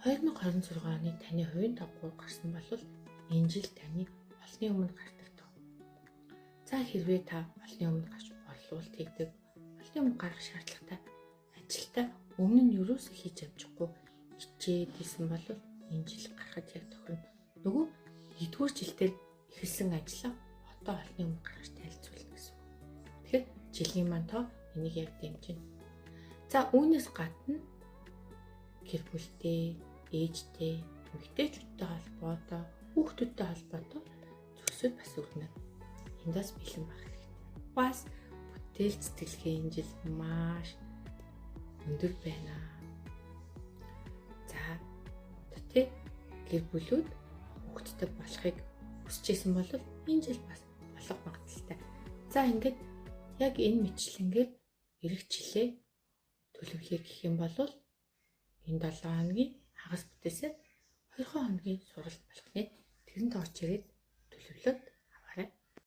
2026 оны таны хувийн топ 3 гарсан бол энэ жил таны олонний өмнө гардаг тоо. За хэрвээ та олонний өмнө гарч боловсруулалт хийдэг, олонний өмнө гарах шаардлагатай ажилтаа өмнө нь юусоо хийж амжихгүй хичээдсэн бол энэ жил гарахад яг тохирно. Нөгөө 1-р жилдээ эхэлсэн ажлаа одоо олонний өмнө гаргаж танилцуулна гэсэн үг. Тэгэхээр жилийн маань тоо энийг яг дэмжинэ. За үүнээс гадна гэр бүлтэй, ээжтэй, эмэгтэйчүүдтэй холбоотой, хүүхдүүдтэй холбоотой зүйлсүүд бас өрнө. Эндээс бэлэн байх хэрэгтэй. Бас бүтээл сэтгэлгээ энэ жил маш өндөр байна. За тэ гэр бүлүүд хүүхдтэй болохыг хүсэжсэн бол энэ жил бас болох магадaltaй. За ингээд яг энэ мэтлэнгээр эх жилээ төлөвлөе гэх юм бол энэ 7 хоногийн хагас бүтээсээр 2 хоногийн суралт болох нэ. Тэрэнд орж ирээд төлөвлөд